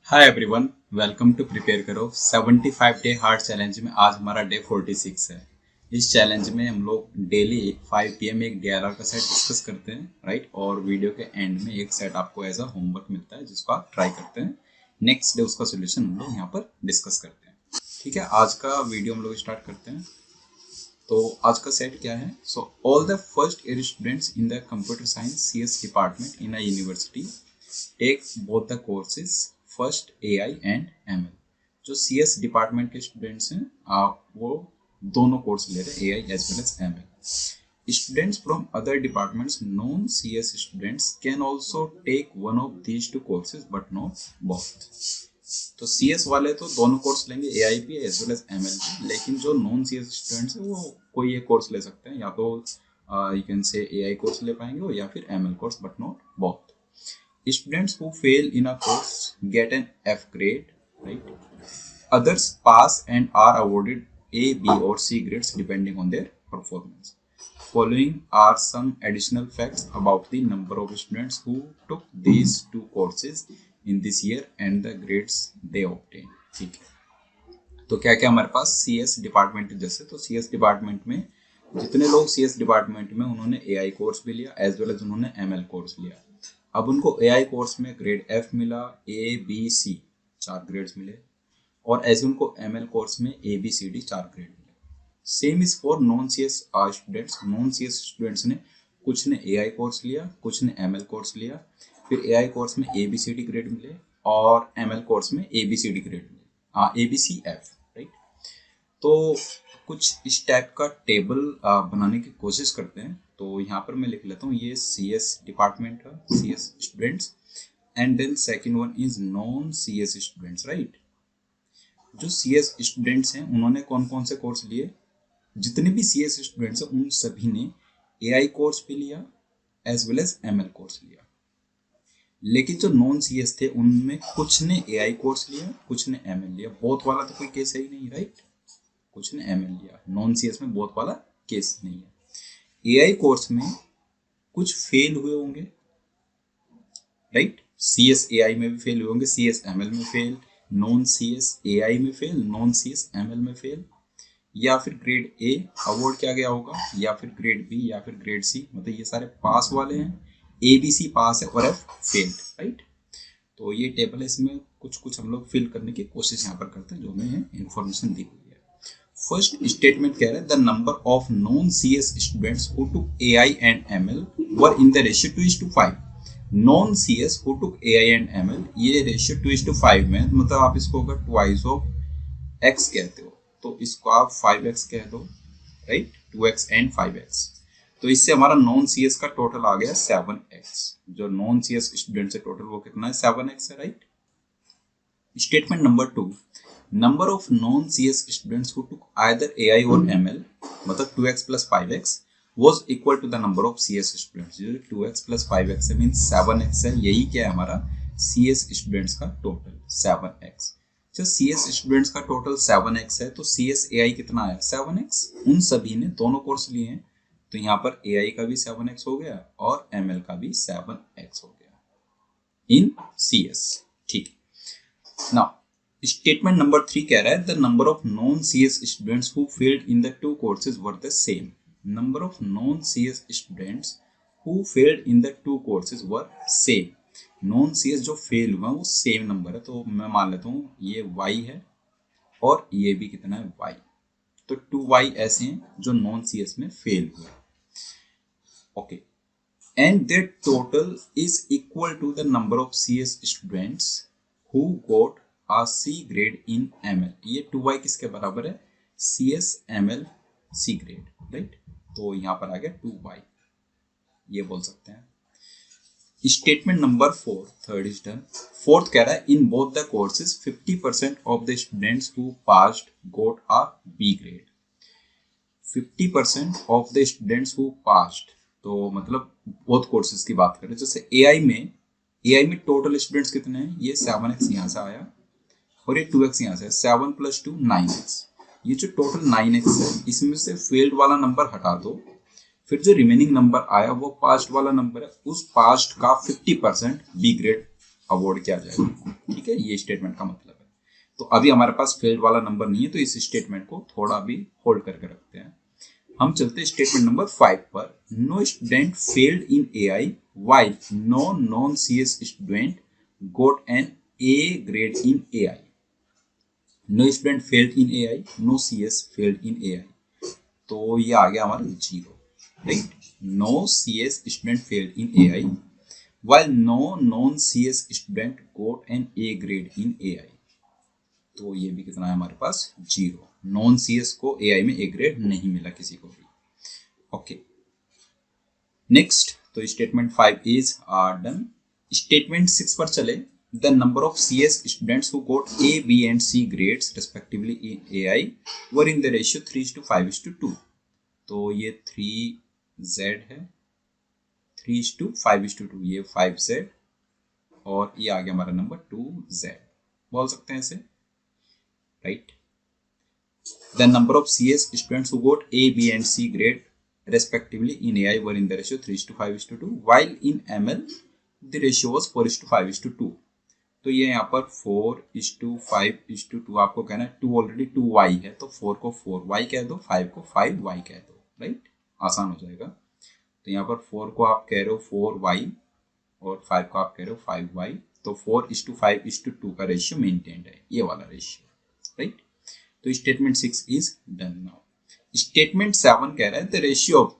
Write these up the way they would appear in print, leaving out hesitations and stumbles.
Hi everyone, welcome to prepare करो 75 day hard challenge में आज हमारा डे 46 है। इस चैलेंज में हम लोग डेली 5 PM एक DLR का सेट डिस्कस करते हैं, राइट। और वीडियो के एंड में एक सेट आपको एज अ होमवर्क मिलता है जिसको आप ट्राई करते हैं। नेक्स्ट डे उसका सोल्यूशन हम लोग यहाँ पर डिस्कस करते हैं। ठीक है, आज का वीडियो हम लोग स्टार्ट करते हैं। तो आज का सेट क्या है? So all the first year students in the computer science CS department in a university take both the courses first AI and ML। जो CS डिपार्टमेंट के स्टूडेंट्स हैं वो दोनों कोर्स ले रहे हैं, AI as well as ML। Students from other departments non CS students can also take one of these two courses but not both. तो CS वाले तो दोनों कोर्स लेंगे, AI भी एज वेल एज ML भी, लेकिन जो नॉन CS स्टूडेंट्स हैं वो कोई एक कोर्स ले सकते हैं, या तो you can say AI course ले पाएंगे या फिर ML course but not both. Students who fail in a course get an F grade, right? Others pass and are awarded A, B or C grades depending on their performance. Following are some additional facts about the number of students who took these two courses in this year and the grades they obtained. ठीक है, तो क्या क्या हमारे पास CS department, जैसे तो CS department में जितने लोग CS डिपार्टमेंट में उन्होंने AI कोर्स भी लिया एज वेल एज उन्होंने ML कोर्स लिया। अब उनको AI कोर्स में ग्रेड F मिला, A B C 4 ग्रेड्स मिले, और ऐसे उनको ML कोर्स में ABCD 4 ग्रेड मिले। Same is for non CS students. Non CS students ने कुछ ने AI कोर्स लिया, कुछ ने ML कोर्स लिया, फिर AI कोर्स में ABCD ग्रेड मिले और ML कोर्स में ABCD ग्रेड मिले, ABCF, राइट। तो कुछ इस टाइप का टेबल बनाने की कोशिश करते हैं। तो यहाँ पर मैं लिख लेता हूँ, ये CS डिपार्टमेंट का CS students, and then second one is non CS students, right. जो CS स्टूडेंट्स हैं उन्होंने कौन कौन से कोर्स लिए? जितने भी CS स्टूडेंट्स हैं उन सभी ने AI कोर्स भी लिया as well as ML course लिया। लेकिन जो नॉन CS थे उनमें कुछ ने AI कोर्स लिया, कुछ ने ML लिया। बोथ वाला तो कोई केस है ही नहीं, राइट। कुछ ने ML लिया, नॉन CS में बोथ वाला केस नहीं है। AI कोर्स में कुछ फेल हुए होंगे, राइट। CS AI में भी फेल हुए होंगे, CS ML में फेल, नॉन CS AI में फेल, नॉन CS ML में फेल, या फिर ग्रेड A अवार्ड किया गया होगा, या फिर ग्रेड B या फिर ग्रेड C। मतलब ये सारे पास वाले हैं, ABC पास है और F फेल्ड, राइट। तो ये टेबल है, इसमें कुछ कुछ हम लोग फिल करने की कोशिश यहाँ पर करते हैं जो हमें इंफॉर्मेशन दी हुई है। फर्स्ट स्टेटमेंट कह रहा है the number of non CS students who took AI and ML were in the ratio 2:5। Non CS who took AI and ML, ये रेशियो 2:5 में, मतलब आप इसको अगर ट्वाइस ऑफ x कहते हो तो इसको आप 5x कह दो, राइट। 2x and 5x। तो इससे हमारा नॉन CS का टोटल आ गया 7x। जो नॉन CS स्टूडेंट है टोटल वो कितना है? 7x है, right. Statement number 2, number of non-CS students who took either AI or ML, मतलब 2x plus 5x was equal to the number of CS students। 2x plus 5x means 7x है, यही क्या है हमारा CS students का total 7x। जब CS students का total 7x है तो CS AI कितना आया? 7x। उन सभी ने दोनों कोर्स लिए हैं, तो यहाँ पर AI का भी 7x हो गया और ML का भी 7x हो गया इन CS, ठीक है। नाउ स्टेटमेंट नंबर 3 कह रहा है the number of non CS students who failed in the two courses were the same. Number of non CS students who failed in the two courses were same. Non CS जो fail हुआ वो same number है, तो मैं मान लेता हूँ ये y है और ये भी कितना है? y। तो 2y ऐसे हैं जो नॉन CS में फेल हुए, okay. And there total is equal to the number of CS students who got C grade in ML। ये 2y किसके बराबर है? CS ML C grade, right. तो यहाँ पर आ गया 2y, ये बोल सकते हैं। Statement number 4, third is done. Fourth कह रहा है in both the courses 50% of the students who passed got a B grade. 50% of the students who passed, तो मतलब बोथ कोर्सेज की बात करें। जैसे AI में टोटल स्टूडेंट्स कितने हैं? ये 7x यहाँ से आया और ये 2x यहाँ से, 7 + 2 9x। ये जो टोटल 9x है इसमें से फेल्ड वाला नंबर हटा दो, फिर जो रिमेनिंग नंबर आया वो पास्ट वाला नंबर है, उस पास्ट का 50% B ग्रेड अवॉर्ड किया जाएगा। ठीक है, ये स्टेटमेंट का मतलब है। तो अभी हमारे पास फेल्ड वाला नंबर नहीं है, तो इस स्टेटमेंट को थोड़ा भी होल्ड करके रखते हैं। हम चलते हैं स्टेटमेंट नंबर 5 पर। No student failed in AI while no non CS student got an A grade in AI. No student failed in AI, no CS failed in AI, तो ये आ गया हमारा 0, right. No CS student failed in AI while no non-CS student got an A grade in AI, तो ये भी कितना है हमारे पास 0। नॉन CS को AI में A ग्रेड नहीं मिला किसी को भी। ओके, नेक्स्ट, तो स्टेटमेंट 5 इज डन। स्टेटमेंट 6 पर चले। The number of CS students who got A, B and C grades respectively in AI were in the ratio 3:5:2, तो ये 3Z है, 3:5:2, ये 5Z, और ये आ गया हमारा नंबर 2Z, बोल सकते हैं इसे, right. The number of CS students who got A, B and C grade respectively in AI were in the ratio 3:5:2, while in ML the ratio was 4:5:2। तो ये यहाँ पर 4:5:2 आपको कहना है, 2 ऑलरेडी 2Y है, तो 4 को 4Y कह दो, 5 को 5Y कह दो, राइट, आसान हो जाएगा। तो यहाँ पर 4 को आप कह रहे हो 4Y और 5 को आप कह रहे हो 5Y, तो 4:5:2 का रेशियो मेंटेन्ड है, ये वाला रेशियो, राइट। तो statement 6 is done now. Statement 7 कह रहा है the ratio of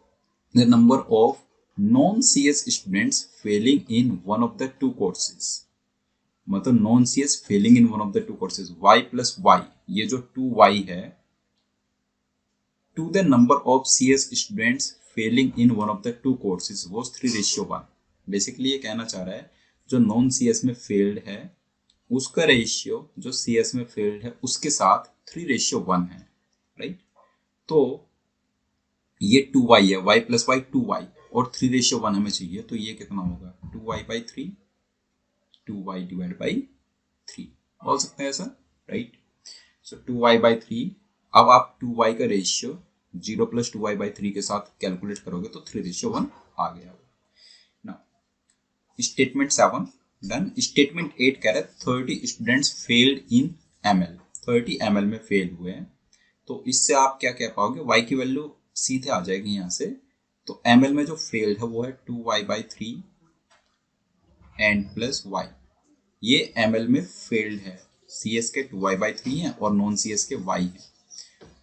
the number of non CS students failing in one of the two courses, मतलब non CS failing in one of the two courses, y plus y, ये जो 2y है, to the number of CS students failing in one of the two courses was 3:1। Basically ये कहना चाह रहा है जो नॉन सीएस में फेल्ड है उसका रेशियो जो सीएस में फेल्ड है उसके साथ 3:1 है, राइट। तो ये 2y है, y प्लस y 2y, और 3:1 हमें चाहिए, तो ये कितना होगा 2y/3, 2y डिवाइड बाई 3, बोल सकते हैं ऐसा, राइट। सो 2y/3, अब आप 2y का रेशियो 0 प्लस 2y/3 के साथ कैलकुलेट करोगे तो 3:1 आ गया। Statement 7 done. स्टेटमेंट 8 कह रहा है 30 स्टूडेंट्स फेल्ड इन ML, 30 ML में फेल हुए हैं, तो इससे आप क्या कह पाओगे, y की वैल्यू सीधे आ जाएगी यहाँ से, तो ML में जो फेल्ड है वो है 2y/3 एंड प्लस y, ये ML में फेल्ड है, CS के 2y/3 है और नॉन CS के y है,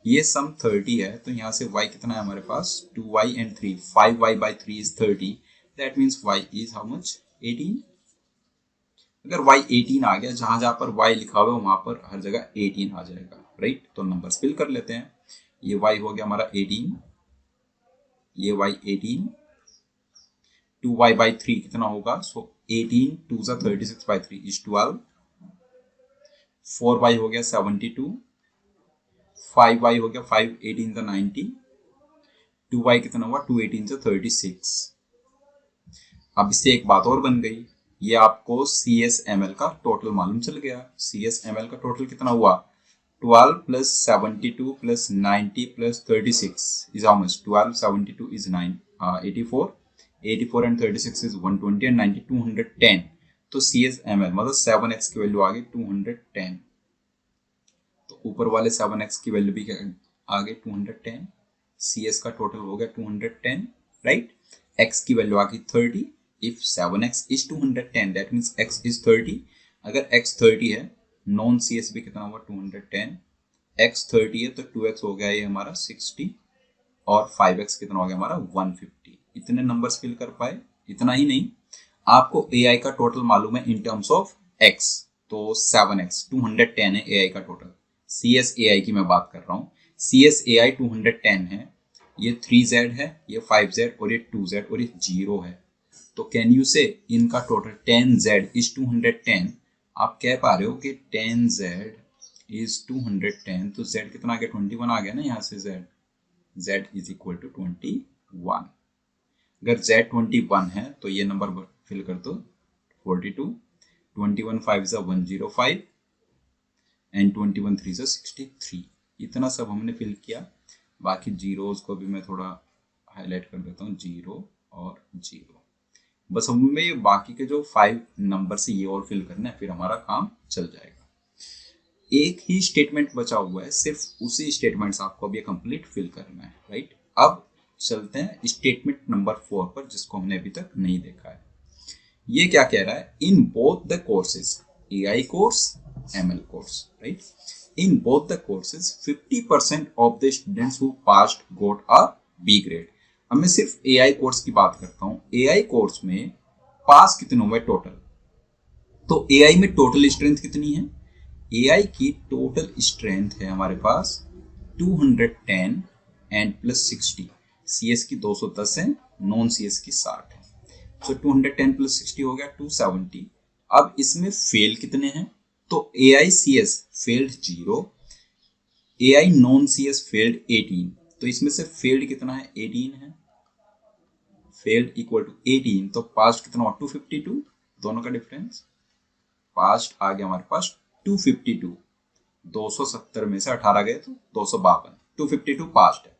ये सम 30 है, तो यहाँ से y कितना है हमारे पास 2y and 3, 5y/3 is 30, that means y is how much 18। अगर y 18 आ गया, जहां जहां पर y लिखा हुआ है वहां पर हर जगह 18 आ जाएगा, राइट। तो नंबर्स फिल कर लेते हैं। ये y हो गया हमारा 18, ये y 18, 2y/3 कितना होगा, सो 18 2 जा 36/3 इज 12, 4y हो गया 72, 5y हो गया 5 18 जा 90, 2y कितना हुआ 2 18 जा 36। अब इससे एक बात और बन गई, ये आपको CSML का टोटल मालूम चल गया। CSML का टोटल कितना हुआ 12 plus 72 plus 90 plus 36 is how much, 12 72 is 84, 84 and 36 is 120 and 90 210, तो CSML मतलब 7x की वैल्यू आ गई 210, तो ऊपर वाले 7x की वैल्यू भी आ गई 210, CS का टोटल हो गया 210, राइट। x की वैल्यू आ गई 30, if 7x is 210 that means x is 30, अगर x 30 है, नॉन CS भी कितना हुआ 210, x 30 है तो 2x हो गया ये हमारा 60 और 5x कितना हो गया हमारा 150। इतने नंबर्स फिल कर पाए। इतना ही नहीं, आपको AI का टोटल मालूम है इन टर्म्स ऑफ x, तो 7x 210 है AI का टोटल। CS AI की मैं बात कर रहा हूँ, CS AI 210 है, ये 3Z है, ये 5Z और ये 2Z और ये 0 है, तो कैन यू से इनका टोटल 10Z इज 210। आप कह पा रहे हो कि 10Z इज 210, तो Z कितना आ गया 21 आ गया ना, यहाँ से Z इज इक्वल टू 21। अगर Z 21 है तो ये नंबर फिल कर दो 42, 21 5 is 105 एंड 21 3 is 63। इतना सब हमने फिल किया। बाकी जीरोस को भी मैं थोड़ा हाईलाइट कर देता हूँ, 0 और 0। बस हमें ये बाकी के जो 5 नंबर से ये और फिल करना है, फिर हमारा काम चल जाएगा। एक ही स्टेटमेंट बचा हुआ है, सिर्फ उसी स्टेटमेंट से आपको अब ये कंप्लीट फिल करना है, राइट। अब चलते हैं स्टेटमेंट नंबर 4 पर, जिसको हमने अभी तक नहीं देखा है। ये क्या कह रहा है, in both the courses, AI course, ML course, right, in both the courses 50% of the students who passed got a B grade. अब मैं सिर्फ एआई कोर्स की बात करता हूँ। एआई कोर्स में पास कितने हुए टोटल, तो एआई में टोटल स्ट्रेंथ कितनी है, एआई की टोटल स्ट्रेंथ है हमारे पास 210 एंड प्लस 60, सीएस की 210 है, नॉन सीएस की 60 है। तो 210 प्लस 60 हो गया 270। अब इसमें फेल कितने हैं, तो AI CS failed 0, AI non CS failed 18। तो इसमें से फेल्ड कितना है, 18 है, फेल्ड इक्वल टू 18। तो पास्ट कितना हुआ, 252, दोनों का डिफरेंस। पास्ट आ गया हमारे पास 252, 270 में से 18 गए तो 252, 252 पास्ट है।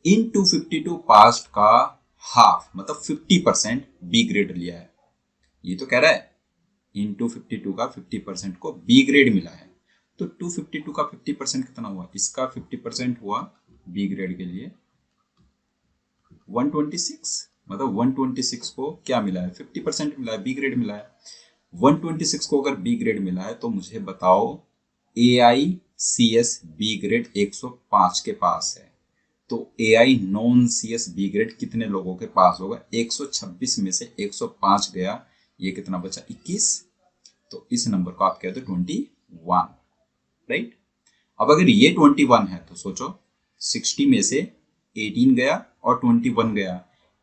इन 252 पास्ट का हाफ मतलब 50% बी ग्रेड लिया है। ये तो कह रहा है इन 252 का 50% को बी ग्रेड मिला है। तो 252 का 50% कितना हुआ, इसका 50% हुआ बी ग्रेड के लिए 126, मतलब 126 को क्या मिला है, 50% मिला है, बी ग्रेड मिला है। 126 को अगर बी ग्रेड मिला है तो मुझे बताओ एआई सीएस बी ग्रेड 105 के पास है, तो AI non CS B grade कितने लोगों के पास होगा, 126 में से 105 गया, ये कितना बचा, 21। तो इस नंबर को आप कहते हो 21, राइट। अब अगर ये 21 है तो सोचो 60 में से 18 गया और 21 गया,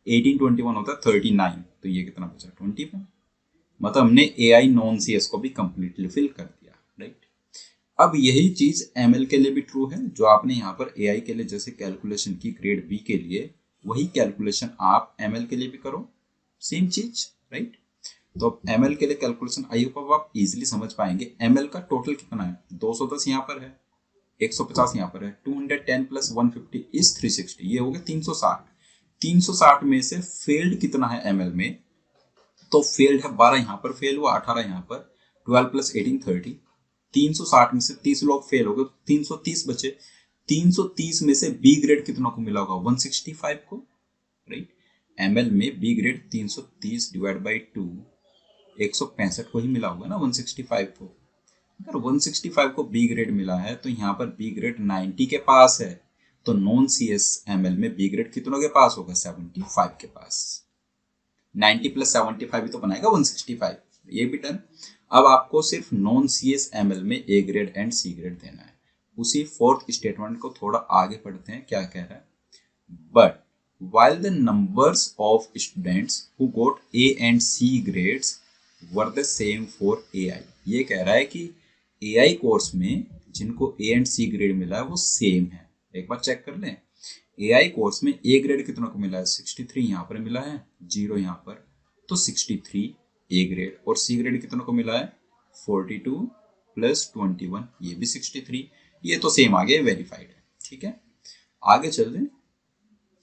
18 21 होता है 39, तो ये कितना बचा, 21। मतलब हमने एआई नॉन सीएस को भी कंप्लीटली फिल कर दिया, राइट। अब यही चीज एमएल के लिए भी ट्रू है, जो आपने यहाँ पर एआई के लिए जैसे कैलकुलेशन की ग्रेड बी के लिए, वही कैलकुलेशन आप एमएल के लिए भी करो, सेम चीज, राइट। तो अब एमएल के लिए कैलकुलेशन आई होप आप इजीली समझ पाएंगे। एमएल का टोटल कितना है, 210 यहाँ पर है, 150 यहाँ पर है, 210 प्लस 150 इज 360, ये हो गया 360। 360 में से फेल्ड कितना है एमएल में, तो फेल्ड है 12 यहाँ पर फेल हुआ, 18 यहाँ पर, 12 प्लस 18 30। 360 में से 30 लोग फेल हो गए, 330 बचे। 330 में से बी ग्रेड कितना को मिला होगा, 165 को, राइट। एमएल में बी ग्रेड 330 डिवाइड बाई 2 165 को ही मिला होगा ना, 165 को। अगर 165 को बी ग्रेड मिला है तो यहाँ पर बी ग्रेड 90 के पास है, तो non C S M L में बी ग्रेड कितनों के पास होगा, 75 के पास। 90 प्लस 75 ही तो बनाएगा 165, ये भी डन। अब आपको सिर्फ non C S M L में A grade and C grade देना है। उसी फोर्थ स्टेटमेंट को थोड़ा आगे पढ़ते हैं, क्या कह रहा है, but while the numbers of students who got A and C grades were the same for AI। ये कह रहा है कि AI कोर्स में जिनको A and C ग्रेड मिला है वो सेम है। एक बार चेक कर लें, AI कोर्स में A ग्रेड कितनों को मिला है, 63 यहाँ पर मिला है, 0 यहाँ पर, तो 63 A ग्रेड, और C ग्रेड कितनों को मिला है, 42 प्लस 21, ये भी 63, ये तो सेम आ गया, वेरीफाइड है, ठीक है। आगे चल रहे,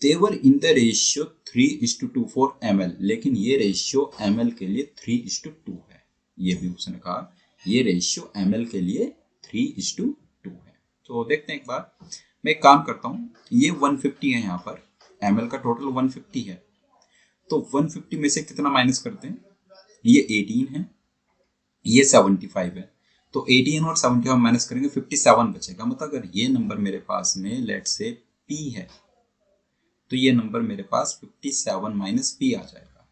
they were in the ratio 3:2 for ml, लेकिन ये रेशियो ml के लिए 3:2 है। ये भी उसने कहा ये रेशियो ml के लिए 3:2 है। तो देखते हैं एक बार, मैं एक काम करता हूँ, ये 150 है यहाँ पर, ml का टोटल 150 है, तो 150 में से कितना माइनस करते हैं, ये 18 है, ये 75 है, तो 18 और 75 माइनस करेंगे 57 बचेगा। मतलब अगर ये नंबर मेरे पास में लेट से p है, तो ये नंबर मेरे पास 57 माइनस पी आ जाएगा।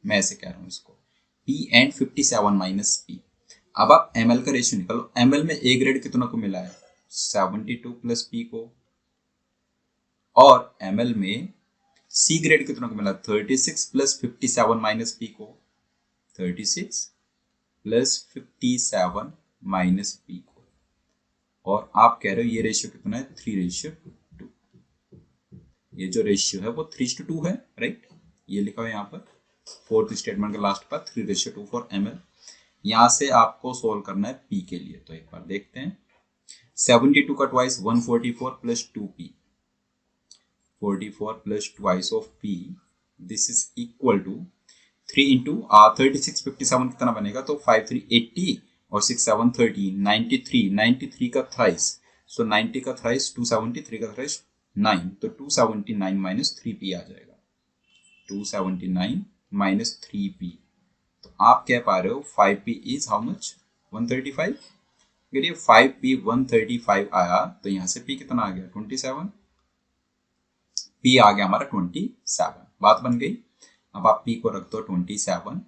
मैं ऐसे कह रहा हूँ इसको, P एंड 57 माइनस पी। अब आप ml का रेशियो निकालो, ml में A ग्रेड कितना को मिला है, 72 प्लस P को, और ml में C ग्रेड कितना को मिला, 36 प्लस 57 माइनस P को, 36 प्लस 57 माइनस P को, और आप कह रहे हो ये रेशियो कितना है, 3:2। ये जो रेशियो है वो 3:2 है, राइट। ये लिखा हुआ है यहाँ पर फोर्थ स्टेटमेंट का लास्ट पर 3:2 फॉर ml। यहाँ से आपको सोल्व करना है p के लिए, तो एक बार देखते हैं। 72 का twice 144 plus 2p, 44 plus twice of p, this is equal to 3 into 36 57 कितना बनेगा, तो 5 3 80 और 6 7 13 93 का थ्राइस, सो 90 का थ्राइस 270, 3 का थ्राइस 9, तो 279 माइनस 3p आ जाएगा, 279 माइनस 3p। तो आप कह पा रहे हो 5p इज हाउ मच, 135। अगर ये 5p 135 आया तो यहाँ से p कितना आ गया, 27, p आ गया हमारा 27, बात बन गई। अब आप p को रख दो 27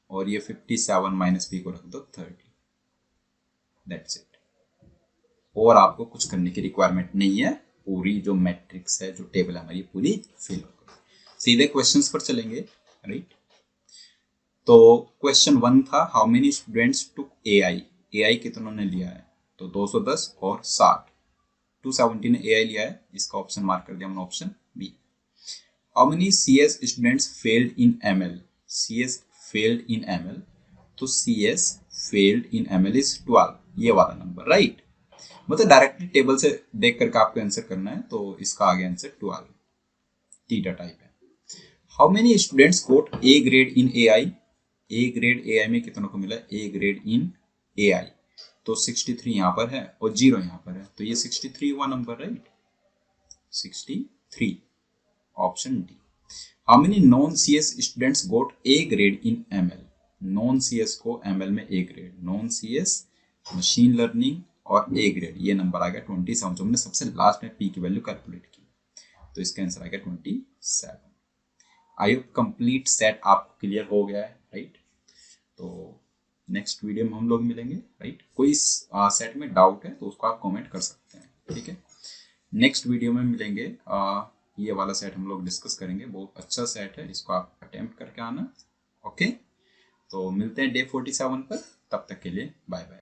और ये 57 माइनस p को रख दो 30, दैट्स इट। और आपको कुछ करने की रिक्वायरमेंट नहीं है, पूरी जो मैट्रिक्स है, जो टेबल है हमारी, पूरी फिल हो गई। सीधे क्वेश्चंस पर चलेंगे, राइट। तो क्वेश्चन 1 था how many students took AI, AI कितनों ने लिया है, तो 210 और 60, 270 ने एआई लिया है, इसका ऑप्शन मार्क कर दिया हमने, option B. How many CS students failed in ML, CS failed in ML, तो CS failed in ML is 12, ये वाला नंबर, राइट। मतलब डायरेक्टली टेबल से देख करके आपको आंसर करना है, तो इसका आगे आंसर 12 थीटा टाइप है। How many students got A grade in AI, A grade AI में कितनों को मिला ए ग्रेड इन एआई, तो 63 यहाँ पर है और 0 यहाँ पर है, तो ये 63 हुआ number, right, 63, option D. How many non CS students got A grade in ML, non CS को एमएल में A grade, non CS machine learning और ए ग्रेड, ये नंबर आ गया 27, जो हमने सबसे लास्ट में पी की वैल्यू कैलकुलेट की, तो इसका आंसर आ गया 27। आई होप कंप्लीट सेट आपको क्लियर हो गया है, राइट। तो नेक्स्ट वीडियो में हम लोग मिलेंगे, राइट। कोई सेट में डाउट है तो उसको आप कमेंट कर सकते हैं, ठीक है। नेक्स्ट वीडियो में मिलेंगे, ये वाला सेट हम लोग डिस्कस करेंगे, बहुत अच्छा सेट है, इसको आप अटेम्प्ट करके आना, ओके। तो मिलते हैं डे 47 पर, तब तक के लिए बाय बाय।